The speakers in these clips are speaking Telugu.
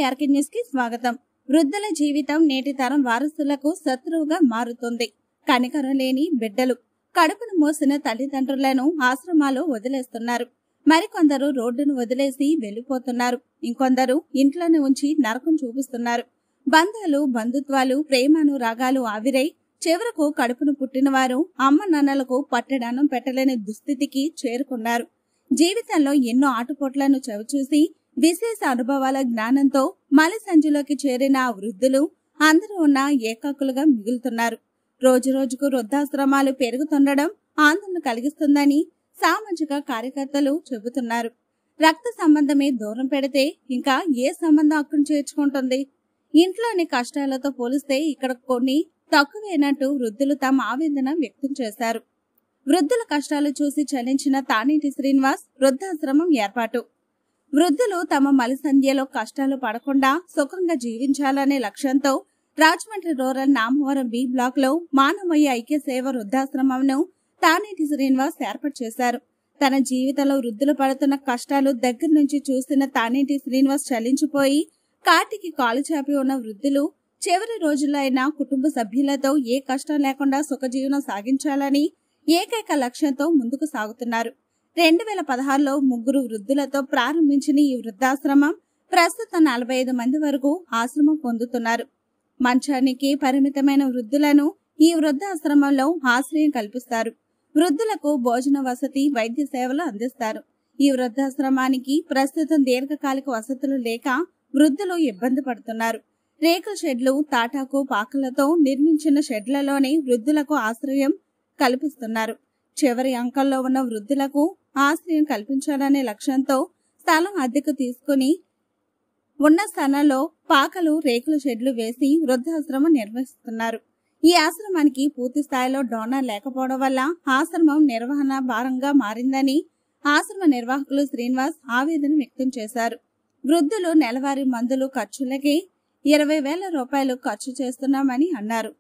ఏఆర్కే న్యూస్ కి స్వాగతం. వృద్ధుల జీవితం నేటి తరం వారసులకు శత్రువుగా మారుతుంది. కనికరం లేని బిడ్డలు, కడుపును మోసిన తల్లిదండ్రులను ఆశ్రమాలు వదిలేస్తున్నారు. మరికొందరు రోడ్డును వదిలేసి వెళ్లిపోతున్నారు. ఇంకొందరు ఇంట్లోనే ఉంచి నరకం చూపిస్తున్నారు. బంధాలు, బంధుత్వాలు, ప్రేమానురాగాలు ఆవిరై చివరకు కడుపును పుట్టిన వారు అమ్మ నాన్నలకు పట్టెడన్నం పెట్టలేని దుస్థితికి చేరుకున్నారు. జీవితంలో ఎన్నో ఆటుపోట్లను చవిచూసి విశేష అనుభవాల జ్ఞానంతో మలి సంచిలోకి చేరిన ఆ వృద్ధులు అందరూ ఉన్న ఏకాకులుగా మిగులుతున్నారు. రోజు రోజుకు వృద్ధాశ్రమాలు పెరుగుతుండడం ఆందోళన కలిగిస్తుందని సామాజిక కార్యకర్తలు చెబుతున్నారు. రక్త సంబంధమే దూరం పెడితే ఇంకా ఏ సంబంధం అక్కను చేర్చుకుంటుంది? ఇంట్లోని కష్టాలతో పోలిస్తే ఇక్కడ కొన్ని తక్కువేనట్టు వృద్ధులు తమ ఆవేదన వ్యక్తం చేశారు. వృద్ధుల కష్టాలు చూసి చలించిన తానేటి శ్రీనివాస్ వృద్ధాశ్రమం ఏర్పాటు. వృద్ధులు తమ మలి సంధ్యలో కష్టాలు పడకుండా సుఖంగా జీవించాలనే లక్ష్యంతో Rajahmundry rural Namavaram B block లో మానవయ్య ఐక్య సేవ వృద్ధాశ్రమంను తానేటి శ్రీనివాస్ ఏర్పాటు చేశారు. తన జీవితంలో వృద్ధులు పడుతున్న కష్టాలు దగ్గర నుంచి చూసిన తానేటి శ్రీనివాస్ చలించిపోయి కాటికి కాలు చాపి ఉన్న వృద్ధులు చివరి రోజుల్లో అయినా కుటుంబ సభ్యులతో ఏ కష్టం లేకుండా సుఖజీవనం సాగించాలని ఏకైక లక్ష్యంతో ముందుకు సాగుతున్నారు. 2016లో 3 వృద్ధులతో ప్రారంభించిన ఈ వృద్ధాశ్రమం ప్రస్తుతం 45 మంది వరకు ఆశ్రమం పొందుతున్నారు. మంచానికి పరిమితమైన వృద్ధులను ఈ వృద్ధాశ్రమంలో ఆశ్రయం కల్పిస్తారు. వృద్ధులకు భోజన వసతి, వైద్య సేవలు అందిస్తారు. ఈ వృద్ధాశ్రమానికి ప్రస్తుతం దీర్ఘకాలిక వసతులు లేక వృద్ధులు ఇబ్బంది పడుతున్నారు. రేకుల షెడ్లు, తాటాకు పాకలతో నిర్మించిన షెడ్లలోనే వృద్ధులకు ఆశ్రయం కల్పిస్తున్నారు. చివరి అంకంలో ఉన్న వృద్ధులకు ఆశ్రయం కల్పించాలనే లక్ష్యంతో స్థలం అద్దెకు తీసుకుని ఉన్న స్థలంలో పాకలు, రేకుల షెడ్లు వేసి వృద్ధాశ్రమం నిర్వహిస్తున్నారు. ఈ ఆశ్రమానికి పూర్తి స్థాయిలో డోనర్ లేకపోవడం వల్ల ఆశ్రమం నిర్వహణ భారంగా మారిందని ఆశ్రమ నిర్వాహకులు శ్రీనివాస్ ఆవేదన వ్యక్తం చేశారు. వృద్ధులు నెలవారీ మందులు ఖర్చులకి 20,000 రూపాయలు ఖర్చు చేస్తున్నామని అన్నారు.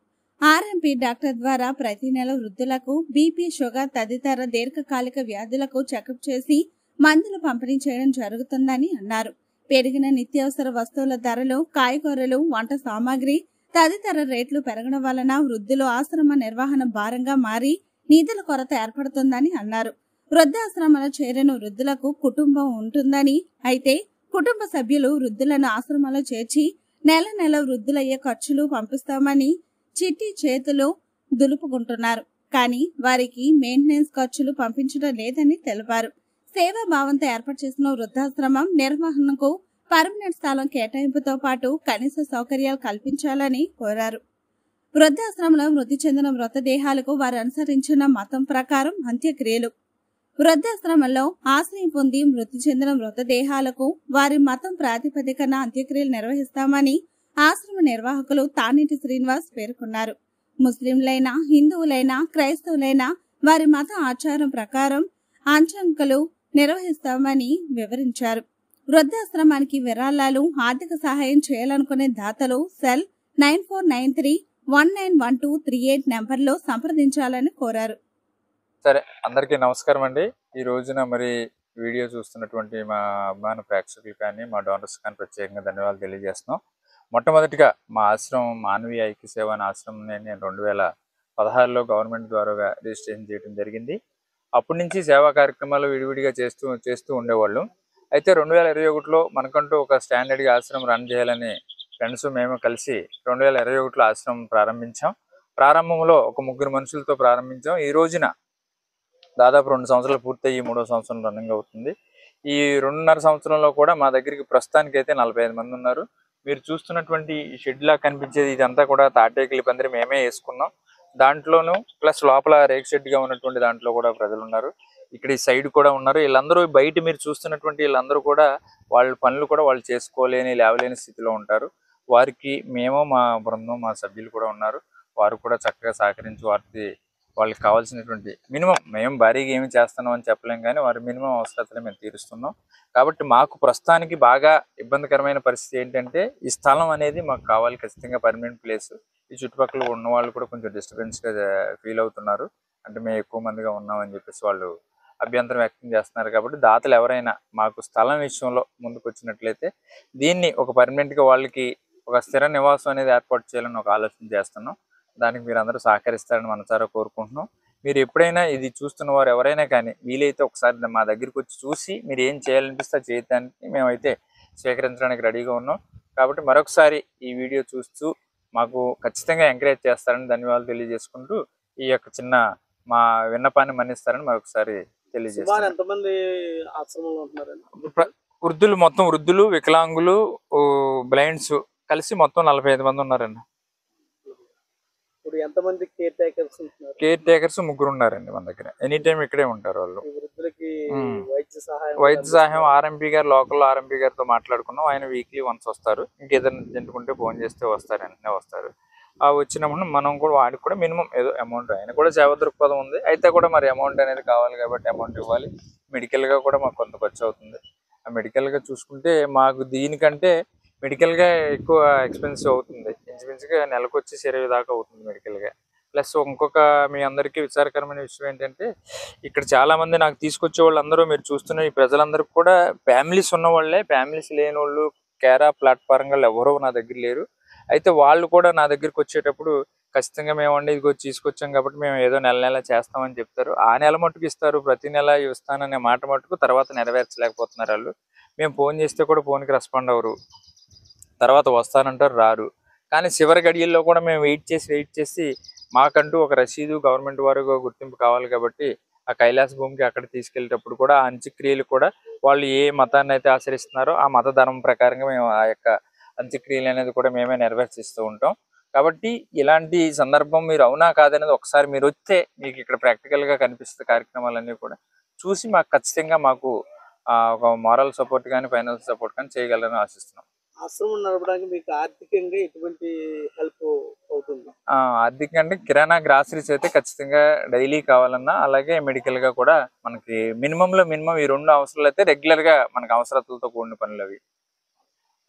ఆర్ఎంపీ డాక్టర్ ద్వారా ప్రతి నెల వృద్ధులకు బీపీ, షుగర్ తదితర దీర్ఘకాలిక వ్యాధులకు చెకప్ చేసి మందులు పంపిణీ చేయడం జరుగుతుందని అన్నారు. పెరిగిన నిత్యావసర వస్తువుల ధరలు, కాయగూరలు, వంట సామాగ్రి తదితర రేట్లు పెరగడం వలన వృద్ధులు ఆశ్రమ నిర్వహణ భారంగా మారి నిధుల కొరత ఏర్పడుతుందని అన్నారు. వృద్ధాశ్రమంలో చేరిన వృద్ధులకు కుటుంబం ఉంటుందని, అయితే కుటుంబ సభ్యులు వృద్ధులను ఆశ్రమంలో చేర్చి నెల నెల వృద్ధులయ్యే ఖర్చులు పంపిస్తామని చిట్టి చేతులు దులుపుకుంటున్నారు. కానీ వారికి మెయింటెనెన్స్ ఖర్చులు పంపించడం లేదని తెలిపారు. సేవా భావంతో ఏర్పాటు చేసిన వృద్ధాశ్రమం నిర్వహణకు పర్మనెంట్ స్థలం కేటాయింపుతో పాటు కనీస సౌకర్యాలు కల్పించాలని కోరారు. వృద్ధాశ్రమంలో మృతి చెందిన మృతదేహాలకు వారు అనుసరించిన మతం ప్రకారం అంత్యక్రియలు. వృద్ధాశ్రమంలో ఆశ్రయం పొంది మృతి చెందిన మృతదేహాలకు వారి మతం ప్రాతిపదికన అంత్యక్రియలు నిర్వహిస్తామని ఆశ్రమ నిర్వాహకులు తానేటి శ్రీనివాస్ పేర్కొన్నారు. ముస్లింలైనా, హిందువులైనా, క్రైస్తవులైనా వారి మత ఆచారం ప్రకారం అంచంకలు నిర్వహిస్తామని వివరించారు. వృద్ధాశ్రమానికి విరాళాలు, ఆర్థిక సహాయం చేయాలనుకునే దాతలు సెల్ 9493191238 నెంబర్లో సంప్రదించాలని కోరారు. సరే, అందరికీ నమస్కారం అండి. ఈ రోజున మరి వీడియో చూస్తున్నటువంటి మా అభిమాన ప్రేక్షకులు కానీ, మా డోనర్స్ కానీ ప్రత్యేకంగా ధన్యవాదాలు తెలియజేస్తున్నాం. మొట్టమొదటిగా మా ఆశ్రమం మానవీయ ఐక్య సేవ అనే ఆశ్రమం నేను 2016లో గవర్నమెంట్ ద్వారా రిజిస్ట్రేషన్ చేయడం జరిగింది. అప్పటి నుంచి సేవా కార్యక్రమాలు విడివిడిగా చేస్తూ ఉండేవాళ్ళు. అయితే 2021లో మనకంటూ ఒక స్టాండర్డ్గా ఆశ్రమం రన్ చేయాలని ఫ్రెండ్స్ మేము కలిసి 2021లో ఆశ్రమం ప్రారంభించాం. ప్రారంభంలో ఒక 3 మనుషులతో ప్రారంభించాం. ఈ రోజున దాదాపు 2 సంవత్సరాలు పూర్తయ్యి 3వ సంవత్సరం రన్నింగ్ అవుతుంది. ఈ 2.5 సంవత్సరంలో కూడా మా దగ్గరికి ప్రస్తుతానికి అయితే 45 మంది ఉన్నారు. మీరు చూస్తున్నటువంటి షెడ్ లా కనిపించేది ఇదంతా కూడా తాటేకిలి పందిరి మేమే వేసుకున్నాం. దాంట్లోనూ ప్లస్ లోపల రేక్ షెడ్ గా ఉన్నటువంటి దాంట్లో కూడా ప్రజలు ఉన్నారు. ఇక్కడ ఈ సైడ్ కూడా ఉన్నారు. వీళ్ళందరూ బయట మీరు చూస్తున్నటువంటి వీళ్ళందరూ కూడా వాళ్ళ పనులు కూడా వాళ్ళు చేసుకోలేని, లేవలేని స్థితిలో ఉంటారు. వారికి మేము, మా బృందం, మా సభ్యులు కూడా ఉన్నారు. వారు కూడా చక్కగా సహకరించి వాళ్ళకి కావాల్సినటువంటి మినిమం, మేము భారీగా ఏమి చేస్తున్నాం అని చెప్పలేం కానీ వారి మినిమం అవసరాలు మేము తీరుస్తున్నాం. కాబట్టి మాకు ప్రస్తుతానికి బాగా ఇబ్బందికరమైన పరిస్థితి ఏంటంటే ఈ స్థలం అనేది మాకు కావాలి, ఖచ్చితంగా పర్మనెంట్ ప్లేస్. ఈ చుట్టుపక్కల ఉన్న వాళ్ళు కూడా కొంచెం డిస్టర్బెన్స్గా ఫీల్ అవుతున్నారు. అంటే మేము ఎక్కువ మందిగా ఉన్నామని చెప్పేసి వాళ్ళు అభ్యంతరం వ్యక్తం చేస్తున్నారు. కాబట్టి దాతలు ఎవరైనా మాకు స్థలం విషయంలో ముందుకు వచ్చినట్లయితే దీన్ని ఒక పర్మనెంట్గా వాళ్ళకి ఒక స్థిర నివాసం అనేది ఏర్పాటు చేయాలని ఒక ఆలోచన చేస్తున్నాం. దానికి మీరు అందరూ సహకరిస్తారని మనసారా కోరుకుంటున్నాం. మీరు ఎప్పుడైనా ఇది చూస్తున్న వారు ఎవరైనా కానీ వీలైతే ఒకసారి మా దగ్గరికి వచ్చి చూసి మీరు ఏం చేయాలనిపిస్తే అది చేయడానికి మేమైతే స్వీకరించడానికి రెడీగా ఉన్నాం. కాబట్టి మరొకసారి ఈ వీడియో చూస్తూ మాకు ఖచ్చితంగా ఎంకరేజ్ చేస్తారని ధన్యవాదాలు తెలియజేసుకుంటూ ఈ యొక్క చిన్న మా విన్నపాన్ని మన్నిస్తారని మరొకసారి తెలియజేస్తాను. ఎంతమంది ఆశ్రమంలో ఉంటున్నారండి? వృద్ధులు మొత్తం వృద్ధులు, వికలాంగులు, బ్లైండ్స్ కలిసి మొత్తం 45 మంది ఉన్నారండి. ఇప్పుడు ఎంతమంది కేర్ టేకర్స్ ఉంటున్నారు? కేర్ టేకర్స్ 3 ఉన్నారండి మన దగ్గర. ఎనీ టైం ఇక్కడే ఉంటారు వాళ్ళు. వృద్ధులకి వైద్య సహాయం ఆర్ఎంపీ గారు, లోకల్ ఆర్ఎంపీ గారితో మాట్లాడుకున్నాం. ఆయన వీక్లీ వన్స్ వస్తారు. ఇంకేదైనా జంటుకుంటే ఫోన్ చేస్తే వస్తారు, వెంటనే వస్తారు. ఆ వచ్చినప్పుడు మనం కూడా వాడికి కూడా మినిమం ఏదో అమౌంట్, ఆయన కూడా సేవ దృక్పథం ఉంది, అయితే కూడా మరి అమౌంట్ అనేది కావాలి కాబట్టి అమౌంట్ ఇవ్వాలి. మెడికల్గా కూడా మాకు కొంత ఖర్చు అవుతుంది. ఆ మెడికల్గా చూసుకుంటే మాకు దీనికంటే మెడికల్గా ఎక్కువ ఎక్స్పెన్సివ్ అవుతుంది. ఇంచుమించుగా నెలకు వచ్చి 20 దాకా అవుతుంది మెడికల్గా. ప్లస్ ఇంకొక మీ అందరికీ విచారకరమైన విషయం ఏంటంటే ఇక్కడ చాలామంది నాకు తీసుకొచ్చే వాళ్ళందరూ మీరు చూస్తున్న ఈ ప్రజలందరికీ కూడా ఫ్యామిలీస్ ఉన్న వాళ్ళే. ఫ్యామిలీస్ లేని వాళ్ళు కేరా ప్లాట్ఫారంగా ఎవరూ నా దగ్గర లేరు. అయితే వాళ్ళు కూడా నా దగ్గరికి వచ్చేటప్పుడు ఖచ్చితంగా మేమండి ఇదిగో తీసుకొచ్చాం కాబట్టి మేము ఏదో నెల చేస్తామని చెప్తారు. ఆ నెల మట్టుకు ఇస్తారు, ప్రతి నెల ఇస్తాననే మాట మట్టుకు తర్వాత నెరవేర్చలేకపోతున్నారు వాళ్ళు. మేము ఫోన్ చేస్తే కూడా ఫోన్కి రెస్పాండ్ అవ్వరు, తర్వాత వస్తానంటారు, రారు. కానీ చివరి గడియల్లో కూడా మేము వెయిట్ చేసి మాకంటూ ఒక రసీదు గవర్నమెంట్ వారు గుర్తింపు కావాలి కాబట్టి ఆ కైలాస భూమికి అక్కడ తీసుకెళ్ళేటప్పుడు కూడా ఆ అంత్యక్రియలు కూడా వాళ్ళు ఏ మతాన్ని అయితే ఆచరిస్తున్నారో ఆ మత ధర్మం ప్రకారంగా మేము ఆ యొక్క అంత్యక్రియలు అనేది కూడా మేమే నెరవేర్చిస్తూ ఉంటాం. కాబట్టి ఇలాంటి సందర్భం మీరు అవునా కాదనేది ఒకసారి మీరు వస్తే మీకు ఇక్కడ ప్రాక్టికల్గా కనిపిస్తున్న కార్యక్రమాలన్నీ కూడా చూసి మాకు ఖచ్చితంగా మాకు ఒక మారల్ సపోర్ట్ కానీ ఫైనాన్షియల్ సపోర్ట్ కానీ చేయగలరని ఆశిస్తున్నాం. ఆశ్రమం నడపడానికి మీకు ఆర్థికంగా ఎటువంటి హెల్ప్ అవుతుంది? ఆర్థికంగా అంటే కిరాణా గ్రాసరీస్ అయితే ఖచ్చితంగా డైలీ కావాలన్నా, అలాగే మెడికల్గా కూడా మనకి మినిమంలో మినిమం ఈ 2 అవసరాలు అయితే రెగ్యులర్గా మనకు అవసరాలతో కూడిన పనులు అవి.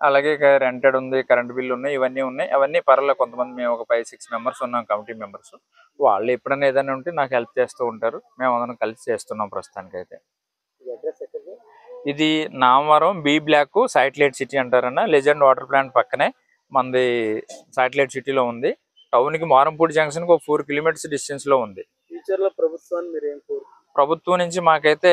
అలాగే రెంటెడ్ ఉంది, కరెంట్ బిల్లు ఉన్నాయి, ఇవన్నీ ఉన్నాయి. అవన్నీ పర్వాలేదు. కొంతమంది మేము ఒక 5-6 మెంబర్స్ ఉన్నాం, కమిటీ మెంబర్స్. వాళ్ళు ఎప్పుడైనా ఏదైనా ఉంటే నాకు హెల్ప్ చేస్తూ ఉంటారు. మేము అందరం కలిసి చేస్తున్నాం ప్రస్తుతానికైతే. ఇది Namavaram B block satellite city అంటారన్న. లెజెండ్ వాటర్ ప్లాంట్ పక్కనే మనది శాటిలైట్ సిటీలో ఉంది. టౌన్కి మారంపూడి జంక్షన్కి ఒక 4 కిలోమీటర్స్ డిస్టెన్స్లో ఉంది. ఫ్యూచర్లో ప్రభుత్వాన్ని మీరు ఏం కోరుకుంటున్నారు? ప్రభుత్వం నుంచి మాకైతే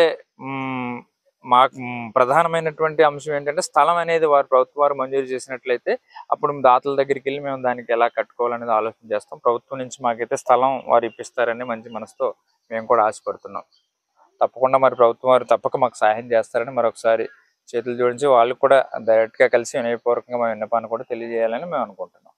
మాకు ప్రధానమైనటువంటి అంశం ఏంటంటే స్థలం అనేది ప్రభుత్వం వారు మంజూరు చేసినట్లయితే అప్పుడు దాతల దగ్గరికి వెళ్ళి మేము దానికి ఎలా కట్టుకోవాలనేది ఆలోచన చేస్తాం. ప్రభుత్వం నుంచి మాకైతే స్థలం వారు ఇప్పిస్తారని మంచి మనసుతో మేము కూడా ఆశపడుతున్నాం. తప్పకుండా మరి ప్రభుత్వం వారు తప్పక మాకు సహాయం చేస్తారని మరొకసారి చేతులు జోడించి వాళ్ళు కూడా డైరెక్ట్గా కలిసి వినయపూర్వకంగా మా విన్నపాన్ని కూడా తెలియజేయాలని మేము అనుకుంటున్నాం.